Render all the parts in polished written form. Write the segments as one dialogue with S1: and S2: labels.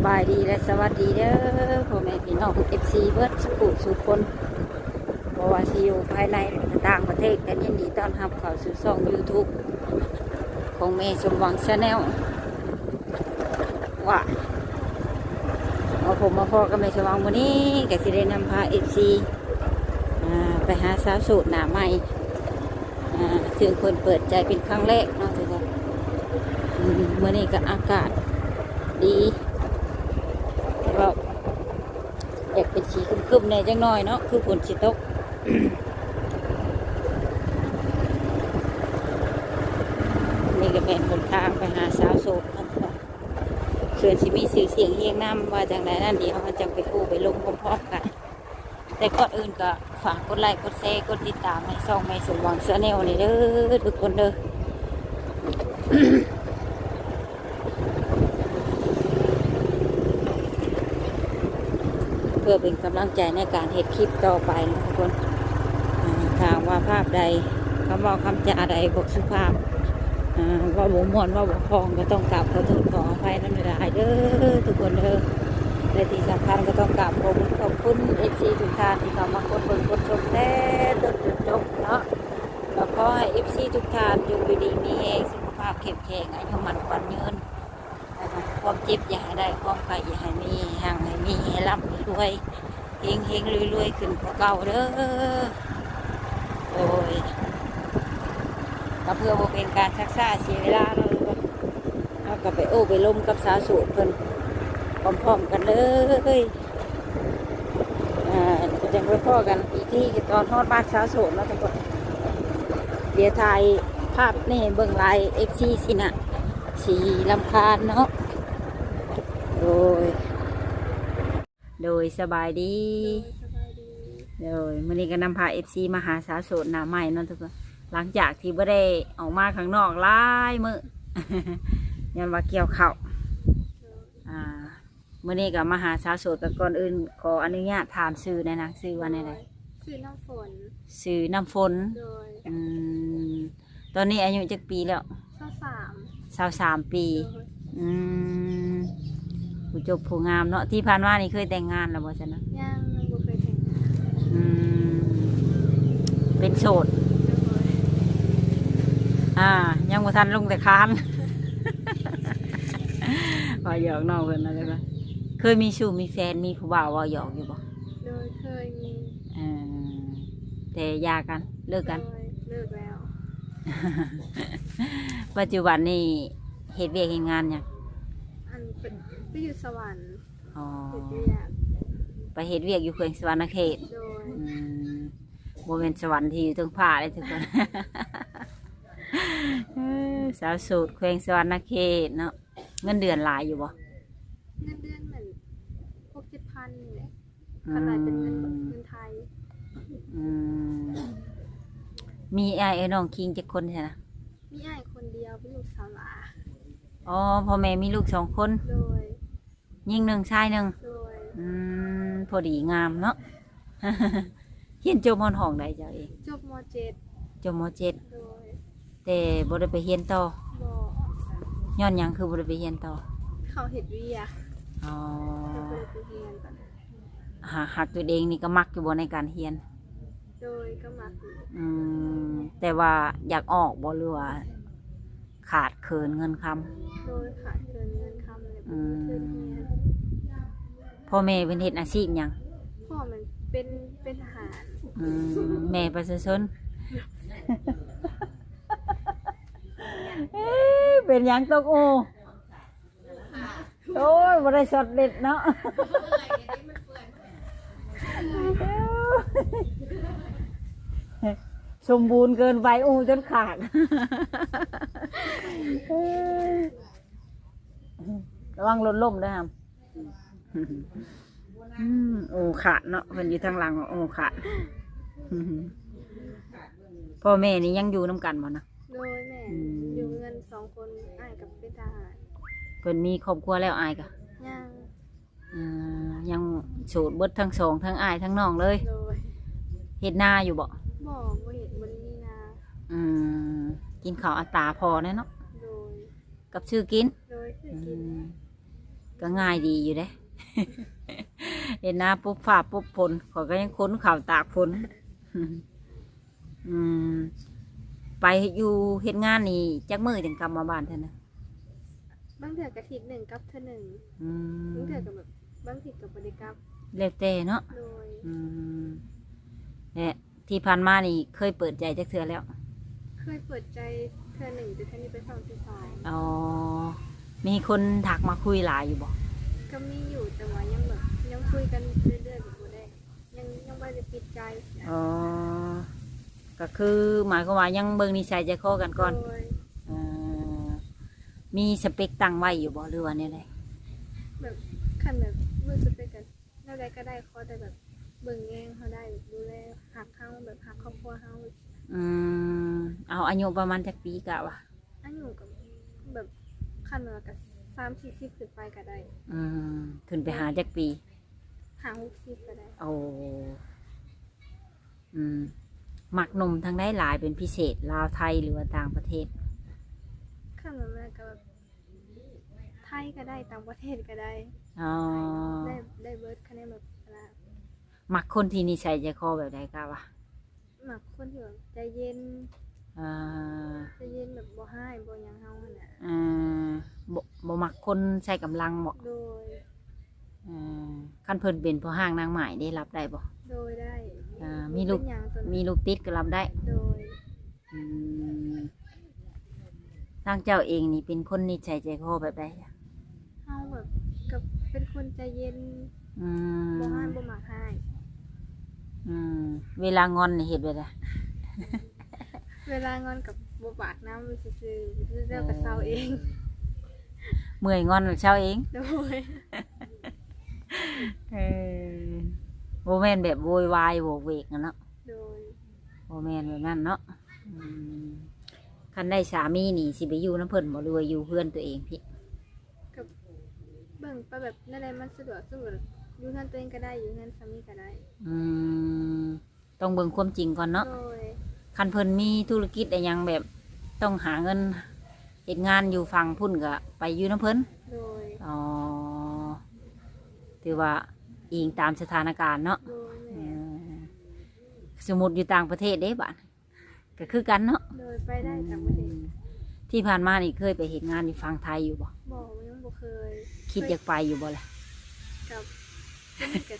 S1: บายดีและสวัสดีเด้อพ่อแม่พี่น้องFCเบิร์ดสุขุสุคนเพราะว่าสิอยู่ภายในต่างประเทศแต่ยินดีต้อนรับเข้าสู่ช่อง YouTube ของแม่สมหวังชาแนลว่าเอาผมมาพอกับแม่สมหวังวันนี้ก็สิได้นำพา FC ไปหาสาวโสดหน้าใหม่ซึ่งคนเปิดใจเป็นครั้งแรกเนาะทุกคนเมื่อนี้ก็อากาศดีก็อยากเป็นสีคึมๆในจังน้อยเนาะคือฝนสิตก นี่ก็เป็นหนทางไปหาสาวโสดส่วนสิมีสื่อเสียงเฮียงน้ำว่าจังไรนั่นเดียวมันจังไปคู่ไปลงพร้อมๆกันแต่ก่อนอื่นก็ฝากกดไลค์กดแชร์กดติดตามให้ช่องแม่สมหวังชาแนลนี่เด้อทุกคนเด้อ เพื่อเป็นกำลังใจในการเฮ็ดคลิปต่อไปนะทุกคนทางว่าภาพใดคำว่าคำจาใดบกสุภาพว่าบ่ม่วนว่าบ่คลองก็ต้องกราบขอโทษขออภัยนั่นหลายเด้อทุกคนเด้อและที่สำคัญก็ต้องกราบขอบคุณFCทุกท่านที่เข้ามากดเบิ่งกดชมแท้จนจบเนาะแล้วก็ให้ FC ทุกท่านอยู่ดีมีแรงสุขภาพเข้มแข็งอายุมั่นขวัญยืนความเจ็บอย่าให้ได้ความไข้อย่าให้มีห่างให้มีให้ร่ำให้รวยเฮงเฮงรวยขึ้นกว่าเก่าเด้อโอ้ยก็เพื่อบ่เป็นการชักช้าเสียเวลาเราก็ไปโอ้ไปล้มกับสาวโสดเพิ่นพร้อมๆกันเลยจะไปพ่อกันอีกที่ตอนทอดบ้านสาวโสดแล้วทุกคนเดี๋ยวถ่ายภาพนี่เบิ่งลาย FC สินะสีลำคาญเนาะโดยสบายดีโดยมื้อนี้ก็นำพา FC มาหาสาวโสดหน้าใหม่เนาะทุกคนหลังจากที่บ่ได้ออกมาข้างนอกหลายมื้อ ยันว่าเกี่ยวข้าวมื้อนี้ก็มาหาสาวโสดกับก่อนอื่นขออนุญาตถามชื่อได้นะชื่อว่าอะไร
S2: ชื่อน้ำฝน
S1: ชื่อน้ำฝนตอนนี้อายุจักปีแล้ว23ปีผู้จบผู้งามเนาะที่ผ่านมานี่เคยแต่งงานแล้วบ่จ๊ะนะ
S2: ยังบ่เคยแต่งงาน
S1: เป็นโสดยังบ่ทันลงแต่คานว่าหยอกน้องเพิ่นอะไรบ้างเคยมีชู้มีแฟนมีผู้บ่าวว่าหยอกอยู่บ่
S2: โดยเคยมี
S1: แต่หย่ากันเลิกกัน
S2: เลิกแล้ว
S1: ปัจจุบันนี่เฮ็ดเวียกเฮ็ดงานหยัง
S2: เป็นไปอยู่สวรรค์เฮ็ดเวียก
S1: ไปเฮ็ดเวียกอยู่แขวงสวรรณเขตบ่แม่นสวรรค์ที่อยู่ตรงผ้าเลยทุกคน สาวโสดแขวงสวรรณเขตเนาะเงินเดือนหลายอยู่บ่
S2: เงินเดือนเหมือน6-7,000นี่แหละขนาดเป็นเงินไทย
S1: มีอ้ายน้องคิงจักคนใช่นะ
S2: มีอ้ายคนเดียวเป็นลูกสาวหลา
S1: พ่อแม่มีลูก2คน
S2: โดย
S1: ยิ่ง1ชาย1
S2: โดย
S1: พอดีงามเนาะ เรียนจบม.ห้องใดเจ้าเอง
S2: จบม.7
S1: จบม.7โดยแต่บ่ได้ไปเรียนต่อ
S2: บ่
S1: ย้อนหยังคือบ่ได้ไปเรียนต่อ
S2: เขาเฮ็ดเวียกบ่ได้ไปเรียนก่อน
S1: หักตัวเองนี่ก็มักอยู่บ่ในการเรียน
S2: โดยก็มักอยู่
S1: แต่ว่าอยากออกบ่หรือว่าขาดเคินเงินค
S2: ำโดยขาดเคินเงินคำเลย
S1: พ่อแม่เป็นเฮ็ดอาชีพหยัง
S2: พ่อมันเป็นทหาร
S1: แม่ประชาชน เป็นหยังตกโอ้ยบ่ได้สดเด็ดเนาะ สมบูรณ์เกินไปจนขาด ระวังรถล้มด้วยครับขาดเนาะเพิ่นอยู่ทางหลังขาด พ่อแม่นี่ยังอยู่น้ำกันบ่นะ
S2: โดยแม่อยู่เงิน2คนอ้ายกับเป็นทหาร
S1: เพิ่นมีครอบครัวแล้วอ้ายก็ยังโสดเบิดทั้งสองทั้งอ้ายทั้งน้องเลยเฮ็ดนาอยู่บ่
S2: บ่เฮ็ดบ่มีนา
S1: กินข้าวอัตราพอแน่เนาะกับชื่อกิน ก็ง่ายดีอยู่เด้ เห็นหน้าปุ๊บฟ้าปุ๊บฝนขอยก็ยังค้นข่าวตากฝน อืมไปอยู่เฮ็ดงานนี่จักมื้อจังกลับมาบ้านเท่านะ
S2: บางเถื่อกะทิหนึ่งกับเธอหนึ่ง
S1: อืม
S2: บางเถื่อกับแบบบางทีกับบริกรรม
S1: แล้วแต่เนาะ
S2: โดย
S1: อืมและที่ผ่านมานี่เคยเปิดใจจักเทื่อแล้ว
S2: เคยเปิดใจเธอหนึ่งแต่เธอนี่ไปฟังที่สอง
S1: อ๋อมีคนถักมาคุยหลายอยู่บ่
S2: ก็มีอยู่แต่ว่ายังแบบยังคุยกันเรื่อยๆแบบบ่ได้ยังไม่ได้ปิดใจ
S1: อ๋อก็คือหมายความว่ายังเบิ่งนิสัยใจคอกันก่อน
S2: โดย
S1: เอ่อมีสเปคตั้งไว้อยู่บ่หรือว่าแนวใด
S2: แบบคันแบบรู้สึกไปกันแนวใดก็ได้ขอแต่แบบเบิ่งแย่งเขาได้แบบดูแลหักเขาแบบหักครอบครัวเขา
S1: อืมเอาอายุประมาณจักปีกะวะ
S2: อันอยู่กับแบบคันว่ากับ30-40ขึ้นไปก็ได้
S1: อืมขึ้นไปหาจักปี
S2: 50-60ก็ได้
S1: โอ้อืมมักหนุ่มทางได้หลายเป็นพิเศษลาวไทยหรือว่าต่างประเทศ
S2: คันว่ามันก็แบบไทยก็ได้ต่างประเทศก็ได้
S1: อ๋อ
S2: ได้เบิร์ดคะแนนแบบอะไร
S1: มักคนที่นิสัยใจคอแบบใดกะวะ
S2: หมักคนที่แบบใจเย็น
S1: อ่า
S2: ใจเย็นแบบบ่ให้บ่หยังเฮาหั่นน่ะ
S1: อ่าบ่มักคนใช้กำลังบ่
S2: โดย
S1: อ่าคันเพิ่นเป็นพ่อห้างนางหมายได้รับได้บ่
S2: โดยได้
S1: มีลูก
S2: เป็นหยังตัวนั้น
S1: มีลูกติดก็รับได้
S2: โดย
S1: อืมทางเจ้าเองนี่เป็นคนนิสัยใจคอแบบใดอะ
S2: เฮาแบบกับเป็นคนใจเย็น
S1: อืม
S2: บ่ให้บ่มักให้
S1: อืมเวลางอนนี่เฮ็ดแบบใด
S2: เวลางอนกับบ่ปากน้ำซื่อๆเรื่องกับเซาเอง
S1: เมื่อยงอนเช้าเอง
S2: โดย
S1: เออโบแมนแบบโวยวายโวกเวกนะเนาะ
S2: โดย
S1: โบแมนแบบนั้นเนาะอืมคันได้สามีนี่สิไปอยู่น้ำเพิ่นบ่หรือว่าอยู่เพื่อนตัวเองพี่
S2: กับเบิ่งไปแบบนั่นแหละมันสะดวกสมมุติอยู่เฮือนตัวเองก็ได้อยู่เฮือนสามีก็ได้
S1: อืมต้องเบิ่งความจริงก่อนเนาะ
S2: โดย
S1: คันเพิ่นมีธุรกิจอะไรหยังแบบต้องหาเงินเฮ็ดงานอยู่ฝั่งพุ่นก็ไปอยู่น้ำเพิ่น
S2: โดย
S1: อ๋อถือว่าอิงตามสถานการณ์เนาะ
S2: โดย
S1: เอ
S2: แม่
S1: อสมมุติอยู่ต่างประเทศเด้บ้านก็คือกันเนาะ
S2: โดยไปได้ต่างประเทศ
S1: ที่ผ่านมานี่เคยไปเห็นงานอยู่ฝั่งไทยอยู่บ่
S2: บอกว่ายังบ่เคย
S1: คิดอยากไปอยู่บ่ล่ะ
S2: กับยังมีกับ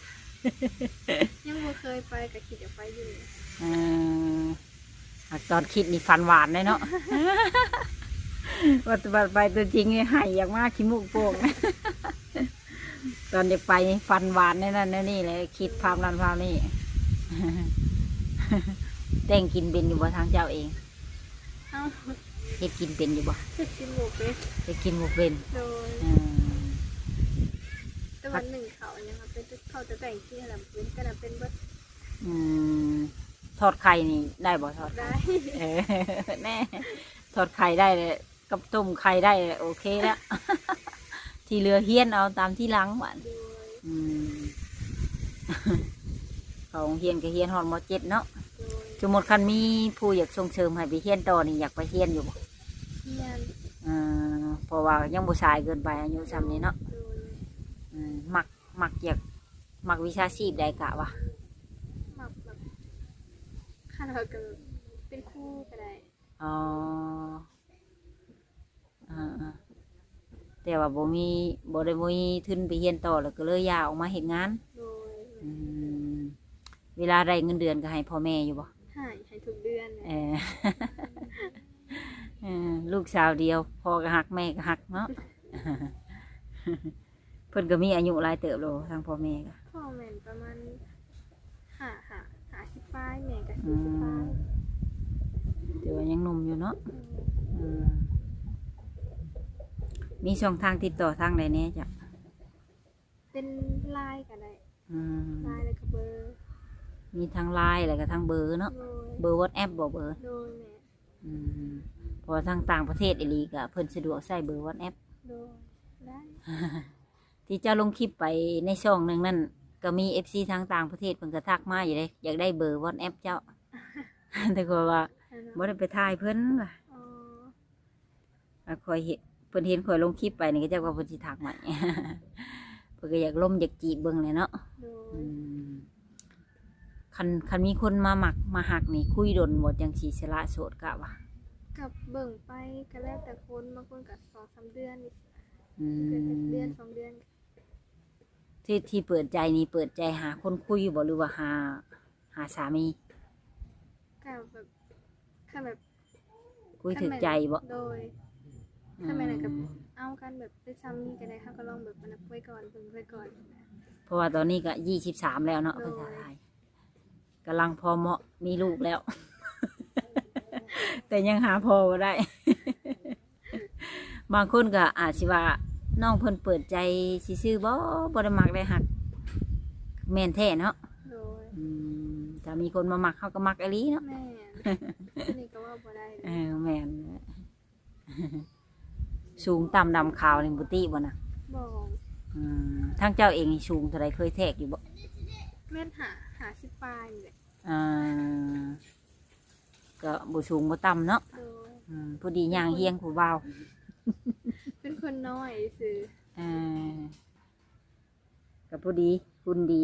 S2: ยังบ่เคยไปกับคิดอยากไปอยู่
S1: เออหากตอนคิดนี่ฟันหวานเลยเนาะ ปัจจุบันไปตัวจริงนี่ให้อยากมากขี้มูกโป่ง ตอนเด็กไปนี่ฟันหวานในนั่นในนี่เลยคิดภาพนั้นภาพนี้ แต่งกินเป็นอยู่บ่ทางเจ้าเอง
S2: เอ้า
S1: เฮ็ดกินเป็นอยู่บ่
S2: จะกินหมูเป็ด
S1: เฮ็ดกินบ่เป็น
S2: โดย
S1: เออ
S2: แต่วันหนึ่งเขายังครับเป็นเขาจะแต่งที่อะไรเป็นกันเป็นเบิด
S1: อืมทอดไข่นี่ได้บ่ทอด
S2: ได้
S1: เออ แน่ทอดไข่ได้เลยกับต้มไข่ได้เลยโอเคแล้ว ที่เหลือเฮียนเอาตามที่หล้างบ้าน
S2: โดย
S1: อืม ของเฮียนก็เฮียนฮอดม .7 เนาะ
S2: โดย
S1: สมมติคันมีผู้อยากส่งเสริมให้ไปเฮียนต่อนี่อยากไปเฮียนอยู่บ่
S2: เฮียน
S1: เพราะว่ายังบ่สายเกินไปอายุซ้ำนี้เนาะ
S2: โดย
S1: มักอยากมักวิชาชีพใดกะวะ
S2: หมักแบบข้าวเราก็เป็นคู่ก็ได้
S1: อ๋ออ่าแต่ว่าบ่ได้มีทุนไปเฮียนต่อแล้วก็เลยย้ายออกมาเฮ็ดงาน
S2: โดย
S1: อืมเวลาได้เงินเดือนก็ให้พ่อแม่อยู่บ่
S2: ให้ทุกเดือน
S1: เออ ลูกสาวเดียวพ่อก็หักแม่ก็หักเนาะ เพิ่นก็มีอายุหลายเติบโลทางพ่อแม่ก็
S2: พ่อแม่นประมาณ50ปลายแม่ก็
S1: อื
S2: 40ปลาม ย
S1: ถือว่ายังหนุ่มอยู่เนาะอืมมีช่องทางติดต่อทางใดแน่จ้ะ
S2: เป็นไลน์ก็ได้
S1: อืม
S2: ไลน์แล้วก็เบอร์
S1: มีทางไลน์แล้วก็ทางเบอร์เนาะ
S2: โดย
S1: เบอร์ WhatsApp บ่เบอร์
S2: โดยแม่
S1: อืมเพอทางต่างประเทศอีหลีก็เพิ่นสะดวกใช้เบอร์ WhatsApp
S2: โดยได้
S1: ที่เจ้าลงคลิปไปในช่องหนึงนั่นก็มี FC ทางต่างประเทศเพิ่นก็ทักมาอยู่เลยอยากได้เบอร์ WhatsApp เจ้า แต่ก็ว่า
S2: อันนั้น
S1: บ่ได้ไปถ่ายเพิ่นว่ะ
S2: อ๋อ
S1: คอยเห็น พิ่นเห็นข่อยลงคลิปไปนี่ก็จะว่าเพิ่นสิทักใหม่ เพิ่นก็อยากล้มอยากจีบเบิ่งเลยเนาะ
S2: โด
S1: อื
S2: ย
S1: มคันมีคนมาหมักมาหักนี่คุยดนหมดจังสีสละโสดกะวะ
S2: กับเบิ่งไปก็แล้วแต่คนบางคนก็2-3 เดือนนี่
S1: อื
S2: เดือน
S1: ม
S2: เดือน2 เดือน
S1: ที่เปิดใจนี่เปิดใจหาคนคุยบ่หรือว่าหาสามี
S2: ก็แบบคันแบบ
S1: คุยถึกใจบ่
S2: โดยถ้าแม่นกับเอากันแบบไปซ้ำนี่ก็ได้เฮาก็ลองแบบมันคุยก่อนเบิ่งคุยก่อน
S1: เพราะว่าตอนนี้ก็23แล้วเนาะ
S2: โดย
S1: ภาษาไทยกำลังพอเหมาะมีลูกแล้ว แต่ยังหาพอบ่ได้ บางคนก็อาจสิว่าน้องเพิ่นเปิดใจซื่อๆบ่ได้มักได้หักแม่นแท้เนาะ
S2: โดย
S1: ถ้ามีคนมามักเขาก็มักอีหลีเนาะ
S2: แม่นี่ก็ว่าบ่ได้เล
S1: เอย อแม่น สูงต่ำดำขาวนี่บุติบ่นะ
S2: บอก
S1: ทั้งเจ้าเองนี่สูงเท่าไรเคยแทกอยู่บ่
S2: แม่นหา10ปลายนี่แหละ
S1: อ่าก็บ่สูงบ่ต่ำเนาะ
S2: โดย
S1: ผู้ดีย่างเฮียงผู้เบา
S2: เป็นคนน้อยซื่อ
S1: อ่ากับผู้ดีคุณดี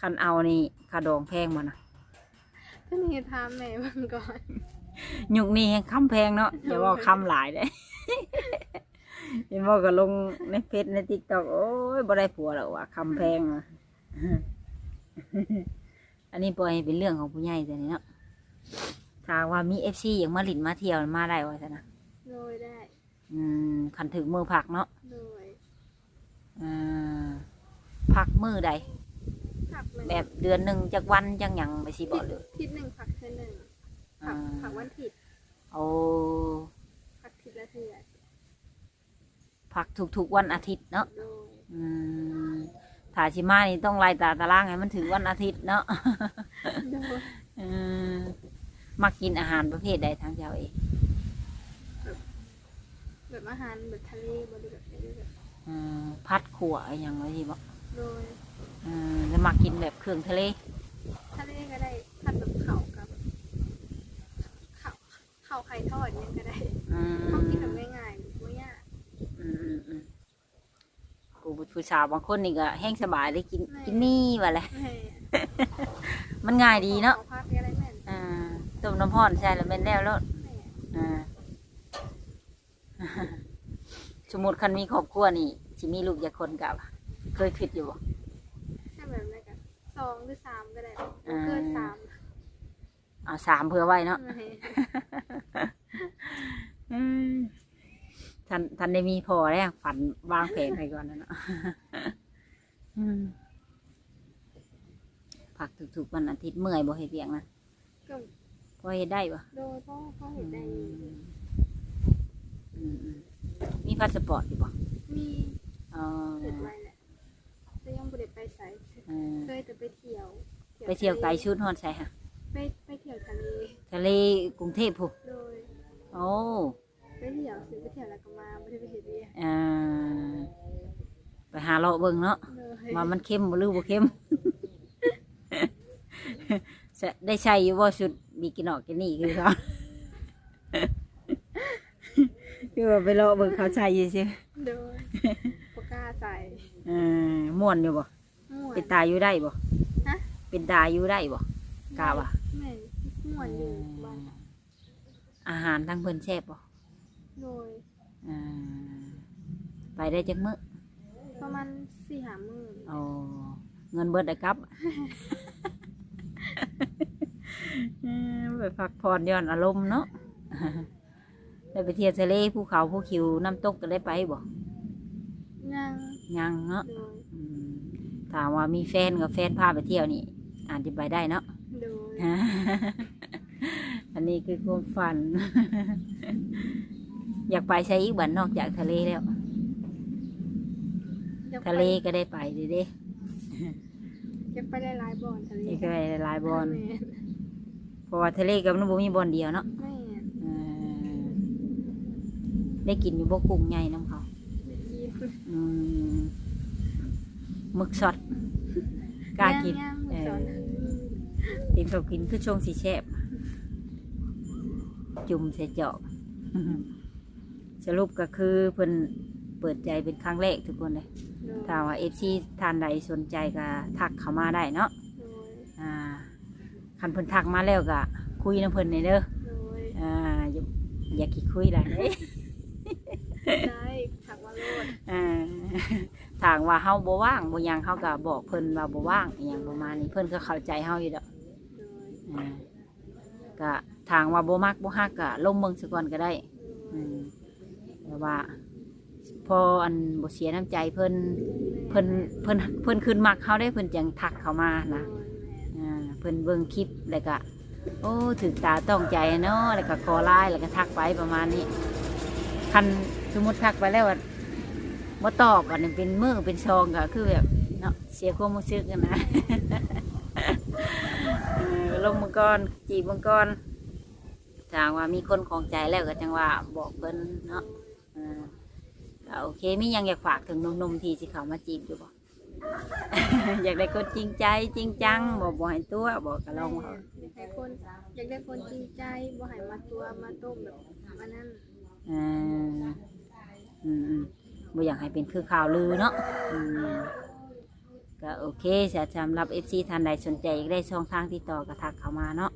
S1: คันเอานี่ค่าดองแพงบ่นะ
S2: ท่านนี่ถามแม่เบิ่งก่อน
S1: ยุคนี้แฮงคำแพงเนาะอย่าว่าคำหลายเด้ เห็นว่าก็ลงในเฟซใน TikTok โอ้ยบ่ได้ผัวแล้วว่ะคำแพงว่ะ อันนี้ปล่อยให้เป็นเรื่องของผู้ใหญ่แต่นี่เนาะถ้าว่ามี FC อย่างมาหลินมาเที่ยวมาได้ว่าซั่นนะ
S2: โดยได้
S1: คันถึงมือผักเนาะ
S2: โดย
S1: อ่าผักมือใด
S2: ผักมัน
S1: แบบเดือนหนึงจักวันจังหยังไปสิบ่เลย
S2: ทิศหนึ่งผักเทื่อหนึ่งผักวันผิด
S1: โอ้
S2: ผักทิศละเทื่อ
S1: ผักทุกๆวันอาทิตย์เนาะ
S2: โดย
S1: ถ้าสิมานี่ต้องไล่ตารางให้มันถึงวันอาทิตย์เนาะ
S2: โดย
S1: มักกินอาหารประเภทใดทางเจ้าเอง
S2: แบบอาหารแบบทะเลบริแบบนี้แบบ
S1: พัดขั่วอะไรอย่างไรที่บอก
S2: โดย
S1: แล้วมักกินแบบเครื่องทะเล
S2: ทะเลก็ได้ผัดแบบเข่ากับเข่าไข่ทอดเนี่ยก็ได้เขากินแบบง่ายๆไม่ยาก
S1: ผู้สาวบางคนนี่ก็แห้งสบายได้กินนี่ว่าแหละ
S2: แม่
S1: มันง่ายดีเนาะ
S2: ขอพักอะไรแม่น
S1: ต้มน้ำร้อนใช่แล้วแม่นแล้ว
S2: แม่
S1: สมมติคันมีครอบครัวนี่สิมีลูกอยากคนกับเคยคิดอยู่บ่
S2: ถ้าแบบนั้นก็2 หรือ 3ก็ได้เกิน 3
S1: เอา3เพื่อไว้เนาะ
S2: แม่
S1: ท่านได้มีพอแล้วฝันวางแผนไปก่อนนะเนาะ ผักถูกๆวันอาทิตย์เมื่อยบ่ให้เพียงนะ
S2: ก็
S1: พอเฮ็ดได้บ่
S2: โดยพ่อเห็นได้
S1: มีพาสปอร์ตอยู่บ่
S2: มี
S1: อ๋อ
S2: เกิดไว้แหละแต่ยังบ่ได้ไปไสเคยแต่ไปเที่ยว
S1: ไปเที่ยวไกลชุดฮอดใส่ค่ะ
S2: ไปเที่ยวทะเล
S1: ทะเลกรุงเทพพุ่น
S2: โดย
S1: โอ้
S2: ไปเที่ยวซื้อไปเที่ยวแล้วก็มาไม่ได้ไปเห็นเรียน
S1: ไปหาเลาะเบิ่งเนาะ
S2: เลย
S1: ว่ามันเข้มบ่หรือบ่เข้ม ได้ใช้อยู่บ่ชุดบิกินออกกินนี่คือเขา คือว่าไปเลาะเบิ่งเขาใช้อยู่ซื่อ
S2: โดยปากกล้าใส่
S1: ม่วนอยู่บ่
S2: ม่วน
S1: เป็นตาอยู่ได้บ่
S2: ฮะ
S1: เป็นตาอยู่ได้บ่กะว่า
S2: แม่ม่วนอยู่บ้าน
S1: อาหารทั้งเพิ่นแซ่บบ่
S2: โดย
S1: ไปได้จักมื้อ
S2: ประมาณ4-5 มื้อ
S1: อ๋อเงินเบิดได้กลับ ไปพักผ่อนย้อนอารมณ์เนาะ ได้ไปเที่ยวทะเลภูเขาภูคิวน้ำตกก็ได้ไปบ่
S2: ยัง
S1: ยังเนาะ
S2: โดย
S1: ถามว่ามีแฟนกับแฟนพาไปเที่ยวนี่อาจจะไปได้เนาะ
S2: โดย
S1: อันนี้คือความฝัน อยากไปใช้อีกบันนอกจากทะเลแล้ว
S2: อยากไป
S1: ทะเลก็ได้ไปเด้
S2: อยากไปหลายๆบ่อนทะเล
S1: นี่ก็ไปหลายบอล
S2: แม่
S1: เพราะว่าทะเลกับมันบ่มีบอลเดียวเนาะ
S2: แม่
S1: ได้กินอยู่บ่กุ้งใหญ่น้ำเขา
S2: ได้กิน
S1: หมึกสดกล้ากิน
S2: ย่างๆหมูสด
S1: กินกับกินคือช่วงสีแซ่บ จุ่มใส่จอก สรุปก็คือเพิ่นเปิดใจเป็นครั้งแรกทุกคนเลย
S2: โดย
S1: ถ้าว่า FC ท่านใดสนใจก็ทักเข้ามาได้เนาะ
S2: โดย
S1: คันเพิ่นทักมาแล้วก็คุยนำเพิ่นได้เด้อ
S2: โดย
S1: อย่าขี้คุยหลายเด้
S2: ได้ถักว่าโลด
S1: ถามว่าเฮาบ่ว่างบ่หยังเฮาก็บอกเพิ่นว่าบ่ว่างอหยังประมาณนี้เพิ่นก็เข้าใจเฮาอยู่ดอก
S2: โดย
S1: ก็ทางว่าบ่มักบ่ฮักก็ลงเบิ่งซะก่อนก็ได้แต่ว่าพออันบ่เสียน้ำใจเพิ่นขึ้นมักเฮาได้เพิ่นจังทักเข้ามานะเพิ่นเบิ่งคลิปแล้วก็โอ้ถึกตาต้องใจเนาะแล้วก็ขอไลน์แล้วก็ทักไปประมาณนี้คันสมมุติทักไปแล้วบ่ตอบอันนี้เป็นมือเป็นซองก็คือแบบเนาะเสียความรู้สึกกันนะ ลงมังกรจีบมังกรจางว่ามีคนของใจแล้วก็จังว่าบอกเพิ่นเนาะก็โอเคมียังอยากฝากถึงหนุ่มๆที่สิเขามาจีบอยู่บ่ อยากได้คนจริงใจจริงจังบ่ให้ตัวบอกกับเราเขา
S2: อยากได้คนจริงใจบ่ให้มาตัวมาต้มแบบมานั่น
S1: บ่อยากให้เป็นคือข่าวลือเนาะก็โอเคสำหรับ FC ท่านใดสนใจอยากได้ช่องทางติดต่อก็ทักเข้ามาเนาะ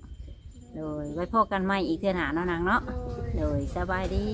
S1: โดยไว้พบกันใหม่อีกเทื่อหน้าเนาะนางเนาะ
S2: โดย
S1: โดยสบายดี